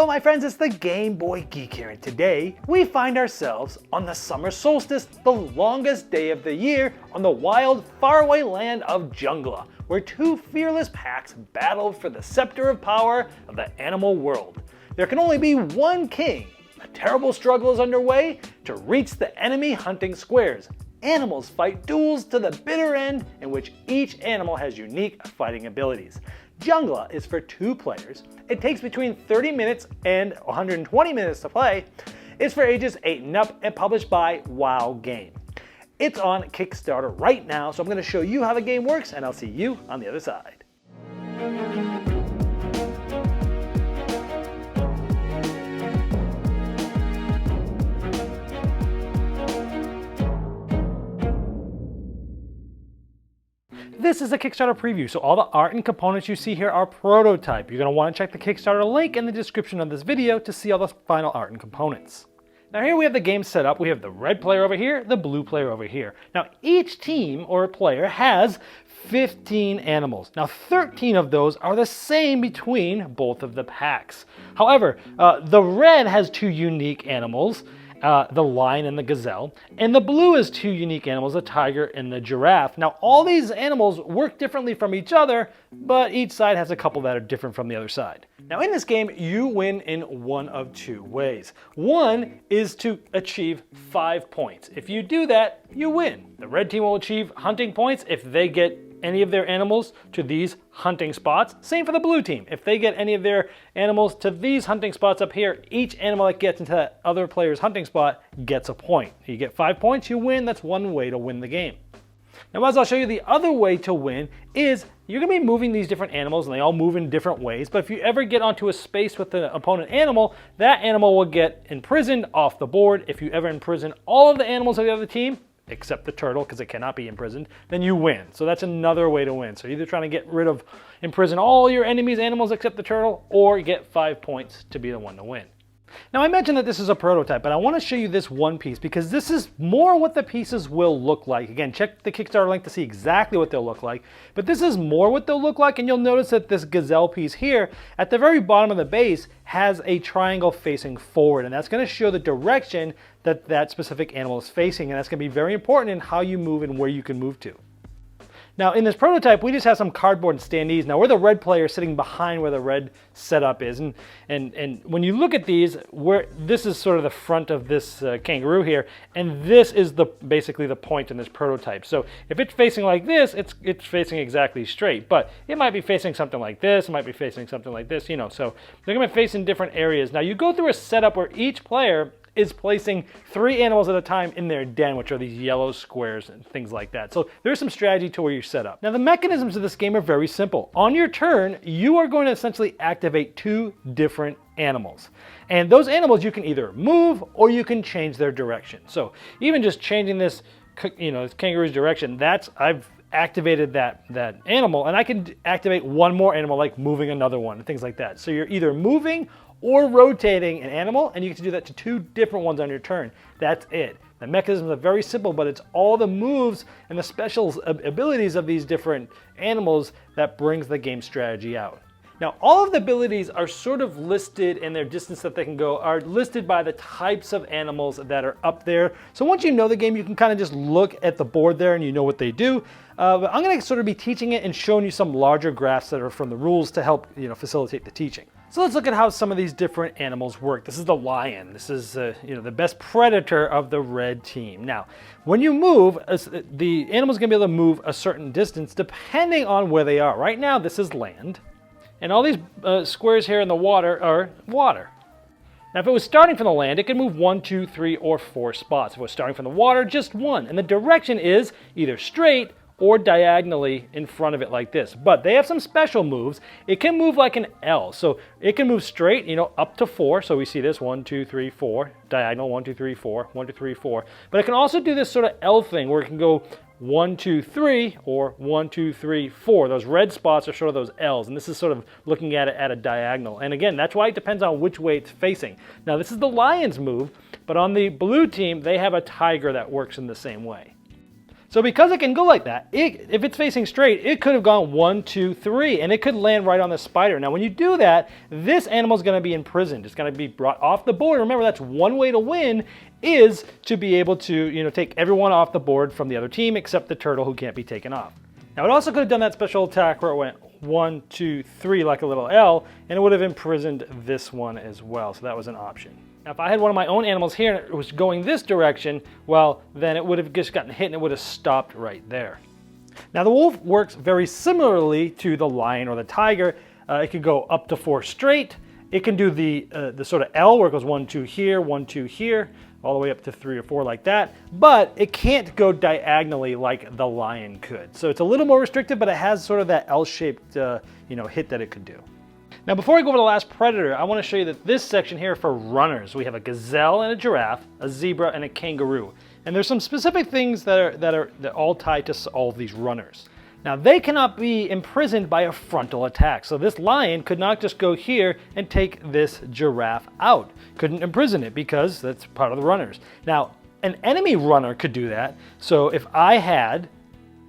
Hello my friends, it's the Game Boy Geek here, and today we find ourselves on the summer solstice, the longest day of the year, on the wild, faraway land of Jungla, where two fearless packs battled for the scepter of power of the animal world. There can only be one king. A terrible struggle is underway to reach the enemy hunting squares. Animals fight duels to the bitter end in which each animal has unique fighting abilities. Jungla is for 2 players. It takes between 30 minutes and 120 minutes to play. It's for ages 8 and up and published by WoW Game. It's on Kickstarter right now, so I'm going to show you how the game works and I'll see you on the other side. This is a Kickstarter preview, so all the art and components you see here are prototype. You're going to want to check the Kickstarter link in the description of this video to see all the final art and components. Now here we have the game set up. We have the red player over here, the blue player over here. Now each team or player has 15 animals. Now 13 of those are the same between both of the packs. However, the red has 2 unique animals. The lion and the gazelle, and the blue is 2 unique animals, the tiger and the giraffe. Now all these animals work differently from each other, but each side has a couple that are different from the other side. Now in this game, you win in one of 2 ways. One is to achieve 5 points. If you do that, you win. The red team will achieve hunting points if they get any of their animals to these hunting spots. Same for the blue team. If they get any of their animals to these hunting spots up here, each animal that gets into that other player's hunting spot gets a point. You get 5 points, you win. That's one way to win the game. Now as I'll show you, the other way to win is you're going to be moving these different animals and they all move in different ways, but if you ever get onto a space with the opponent animal, that animal will get imprisoned off the board. If you ever imprison all of the animals of the other team, except the turtle, because it cannot be imprisoned, then you win. So that's another way to win. So you're either trying to get rid of, imprison all your enemies' animals except the turtle, or get 5 points to be the one to win. Now I mentioned that this is a prototype, but I want to show you this one piece because this is more what the pieces will look like. Again, check the Kickstarter link to see exactly what they'll look like, but this is more what they'll look like, and you'll notice that this gazelle piece here at the very bottom of the base has a triangle facing forward, and that's going to show the direction that that specific animal is facing, and that's going to be very important in how you move and where you can move to. Now in this prototype, we just have some cardboard standees. Now we're the red player sitting behind where the red setup is. And when you look at these, this is sort of the front of this kangaroo here, and this is basically the point in this prototype. So if it's facing like this, it's facing exactly straight, but it might be facing something like this, it might be facing something like this, you know, so they're gonna be facing different areas. Now you go through a setup where each player is placing 3 animals at a time in their den, which are these yellow squares and things like that. So there's some strategy to where you're set up. Now the mechanisms of this game are very simple. On your turn, you are going to essentially activate 2 different animals. And those animals you can either move or you can change their direction. So even just changing this, this kangaroo's direction, I've activated that animal, and I can activate one more animal, like moving another one and things like that. So you're either moving or rotating an animal, and you get to do that to 2 different ones on your turn. That's it. The mechanisms are very simple, but it's all the moves and the special abilities of these different animals that brings the game strategy out. Now, all of the abilities are sort of listed, and their distance that they can go are listed by the types of animals that are up there. So once you know the game, you can kind of just look at the board there and you know what they do. But I'm going to sort of be teaching it and showing you some larger graphs that are from the rules to help facilitate the teaching. So let's look at how some of these different animals work. This is the lion. This is the best predator of the red team. Now, when you move, the animal's going to be able to move a certain distance depending on where they are. Right now, this is land. And all these squares here in the water are water. Now, if it was starting from the land, it could move 1, 2, 3, or 4 spots. If it was starting from the water, just 1. And the direction is either straight or diagonally in front of it like this. But they have some special moves. It can move like an L. So it can move straight, up to 4. So we see this 1, 2, 3, 4. Diagonal 1, 2, 3, 4. 1, 2, 3, 4. But it can also do this sort of L thing where it can go 1, 2, 3, or 1, 2, 3, 4. Those red spots are sort of those L's, and this is sort of looking at it at a diagonal. And again, that's why it depends on which way it's facing. Now, this is the lion's move, but on the blue team, they have a tiger that works in the same way. So because it can go like that, if it's facing straight, it could have gone 1, 2, 3, and it could land right on the spider. Now when you do that, this animal is going to be imprisoned. It's going to be brought off the board. Remember, that's one way to win, is to be able to, take everyone off the board from the other team except the turtle, who can't be taken off. Now it also could have done that special attack where it went 1, 2, 3 like a little L, and it would have imprisoned this one as well. So that was an option. Now, if I had one of my own animals here and it was going this direction, well, then it would have just gotten hit and it would have stopped right there. Now, the wolf works very similarly to the lion or the tiger. It can go up to 4 straight. It can do the sort of L where it goes 1, 2 here, 1, 2 here, all the way up to 3 or 4 like that. But it can't go diagonally like the lion could. So it's a little more restricted, but it has sort of that L-shaped hit that it could do. Now before I go over the last predator, I want to show you that this section here for runners, we have a gazelle and a giraffe, a zebra and a kangaroo. And there's some specific things that all tie to all of these runners. Now they cannot be imprisoned by a frontal attack. So this lion could not just go here and take this giraffe out. Couldn't imprison it because that's part of the runners. Now an enemy runner could do that. So if I had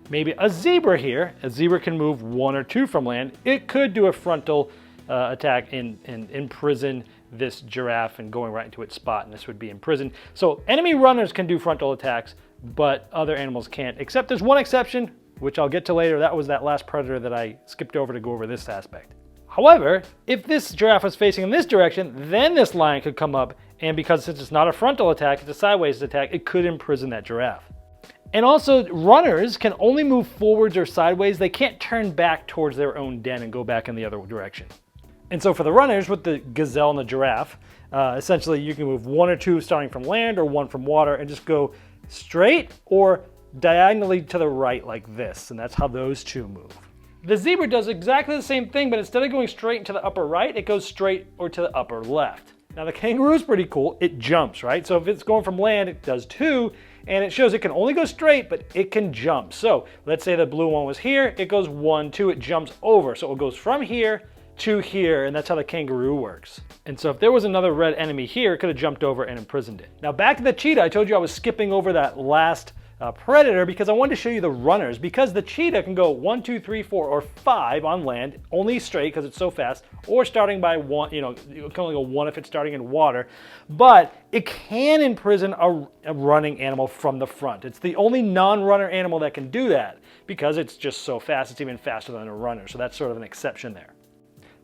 maybe a zebra here, a zebra can move 1 or 2 from land, it could do a frontal attack and imprison this giraffe and going right into its spot, and this would be imprisoned. So enemy runners can do frontal attacks, but other animals can't, except there's one exception, which I'll get to later. That was that last predator that I skipped over to go over this aspect. However, if this giraffe was facing in this direction, then this lion could come up, and because since it's not a frontal attack, it's a sideways attack, it could imprison that giraffe. And also, runners can only move forwards or sideways. They can't turn back towards their own den and go back in the other direction. And so for the runners, with the gazelle and the giraffe, essentially you can move 1 or 2 starting from land or 1 from water and just go straight or diagonally to the right like this. And that's how those 2 move. The zebra does exactly the same thing, but instead of going straight to the upper right, it goes straight or to the upper left. Now the kangaroo is pretty cool. It jumps, right? So if it's going from land, it does 2, and it shows it can only go straight, but it can jump. So let's say the blue one was here, it goes 1, 2, it jumps over. So it goes from here to here, and that's how the kangaroo works. And so if there was another red enemy here, it could have jumped over and imprisoned it. Now back to the cheetah. I told you I was skipping over that last predator because I wanted to show you the runners, because the cheetah can go 1, 2, 3, 4, or 5 on land, only straight because it's so fast, or starting by 1, you can only go 1 if it's starting in water, but it can imprison a running animal from the front. It's the only non-runner animal that can do that because it's just so fast. It's even faster than a runner, so that's sort of an exception there.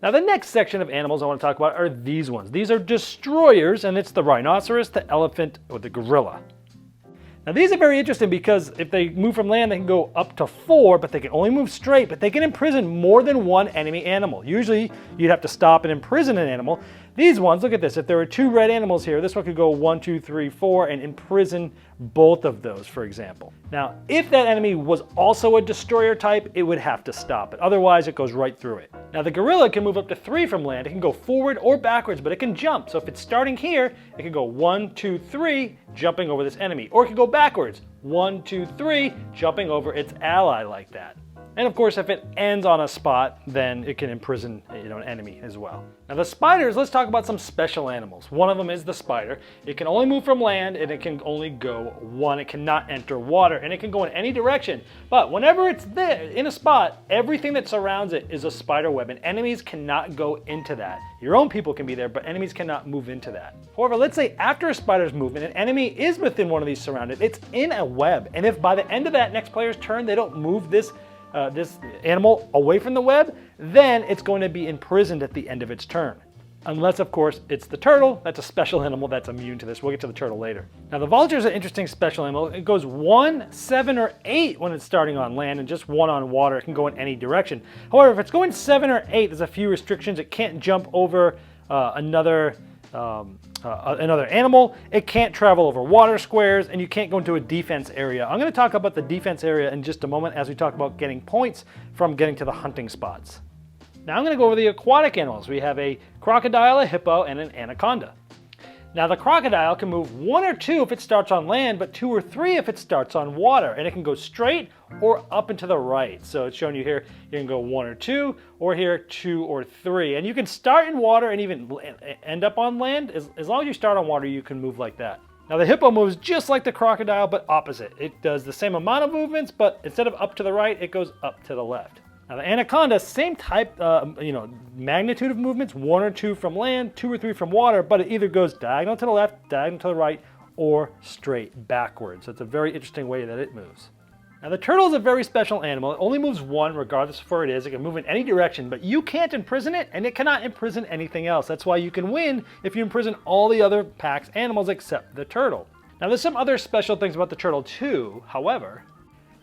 Now the next section of animals I want to talk about are these ones. These are destroyers, and it's the rhinoceros, the elephant, or the gorilla. Now these are very interesting because if they move from land, they can go up to 4, but they can only move straight, but they can imprison more than 1 enemy animal. Usually you'd have to stop and imprison an animal. These ones, look at this, if there were 2 red animals here, this one could go 1, 2, 3, 4 and imprison both of those, for example. Now, if that enemy was also a destroyer type, it would have to stop it. Otherwise, it goes right through it. Now, the gorilla can move up to 3 from land. It can go forward or backwards, but it can jump. So if it's starting here, it can go 1, 2, 3, jumping over this enemy. Or it can go backwards, 1, 2, 3, jumping over its ally like that. And of course, if it ends on a spot, then it can imprison an enemy as well. Now the spiders, let's talk about some special animals. One of them is the spider. It can only move from land, and it can only go 1. It cannot enter water, and it can go in any direction. But whenever it's there in a spot, everything that surrounds it is a spider web, and enemies cannot go into that. Your own people can be there, but enemies cannot move into that. However, let's say after a spider's movement, an enemy is within one of these surrounded, it's in a web. And if by the end of that next player's turn, they don't move this animal away from the web, then it's going to be imprisoned at the end of its turn. Unless, of course, it's the turtle. That's a special animal that's immune to this. We'll get to the turtle later. Now, the vulture is an interesting special animal. It goes 1, 7, or 8 when it's starting on land, and just 1 on water. It can go in any direction. However, if it's going 7 or 8, there's a few restrictions. It can't jump over another animal. It can't travel over water squares, and you can't go into a defense area. I'm going to talk about the defense area in just a moment as we talk about getting points from getting to the hunting spots. Now I'm going to go over the aquatic animals. We have a crocodile, a hippo, and an anaconda. Now the crocodile can move 1 or 2 if it starts on land, but 2 or 3 if it starts on water, and it can go straight or up and to the right. So it's showing you here, you can go 1 or 2, or here 2 or 3. And you can start in water and even end up on land. As long as you start on water, you can move like that. Now the hippo moves just like the crocodile, but opposite. It does the same amount of movements, but instead of up to the right, it goes up to the left. Now the anaconda, same type, magnitude of movements, 1 or 2 from land, 2 or 3 from water, but it either goes diagonal to the left, diagonal to the right, or straight backwards. So it's a very interesting way that it moves. Now the turtle is a very special animal. It only moves 1 regardless of where it is. It can move in any direction, but you can't imprison it, and it cannot imprison anything else. That's why you can win if you imprison all the other pack's animals except the turtle. Now there's some other special things about the turtle too, however.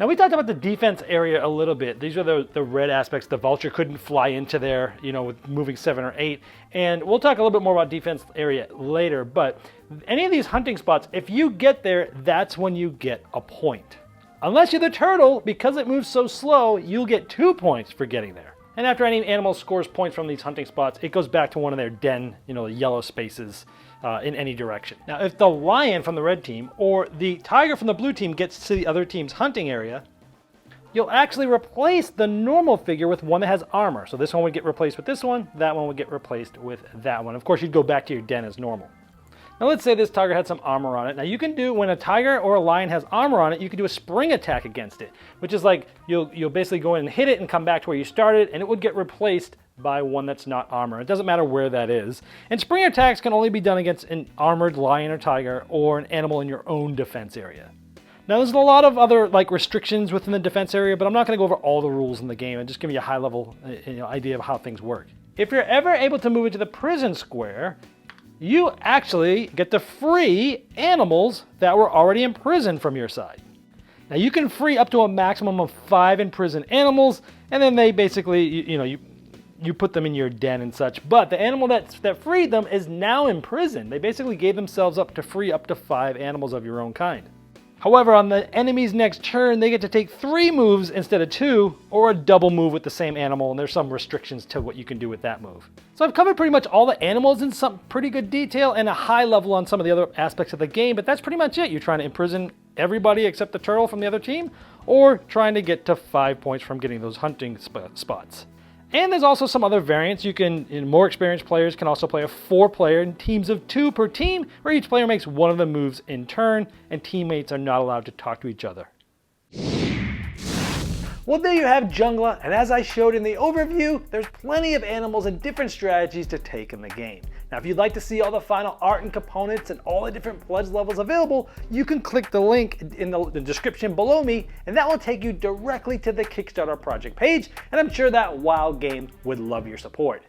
Now we talked about the defense area a little bit. These are the red aspects. The vulture couldn't fly into there, with moving 7 or 8. And we'll talk a little bit more about defense area later, but any of these hunting spots, if you get there, that's when you get a point. Unless you're the turtle, because it moves so slow, you'll get 2 points for getting there. And after any animal scores points from these hunting spots, it goes back to one of their den, the yellow spaces in any direction. Now, if the lion from the red team or the tiger from the blue team gets to the other team's hunting area, you'll actually replace the normal figure with one that has armor. So this one would get replaced with this one, that one would get replaced with that one. Of course, you'd go back to your den as normal. Now let's say this tiger had some armor on it. Now you can do, when a tiger or a lion has armor on it, you can do a spring attack against it, which is like you'll basically go in and hit it and come back to where you started, and it would get replaced by one that's not armor. It doesn't matter where that is. And spring attacks can only be done against an armored lion or tiger or an animal in your own defense area. Now there's a lot of other restrictions within the defense area, but I'm not going to go over all the rules in the game and just give you a high level idea of how things work. If you're ever able to move into the prison square, you actually get to free animals that were already imprisoned from your side. Now you can free up to a maximum of 5 imprisoned animals, and then they basically, you put them in your den and such. But the animal that freed them is now imprisoned. They basically gave themselves up to free up to 5 animals of your own kind. However, on the enemy's next turn, they get to take 3 moves instead of 2, or a double move with the same animal, and there's some restrictions to what you can do with that move. So I've covered pretty much all the animals in some pretty good detail and a high level on some of the other aspects of the game, but that's pretty much it. You're trying to imprison everybody except the turtle from the other team, or trying to get to 5 points from getting those hunting spots. And there's also some other variants. More experienced players can also play a 4-player in teams of 2 per team, where each player makes one of the moves in turn, and teammates are not allowed to talk to each other. Well, there you have Jungla, and as I showed in the overview, there's plenty of animals and different strategies to take in the game. Now, if you'd like to see all the final art and components and all the different pledge levels available, you can click the link in the description below me, and that will take you directly to the Kickstarter project page, and I'm sure that WoW game would love your support.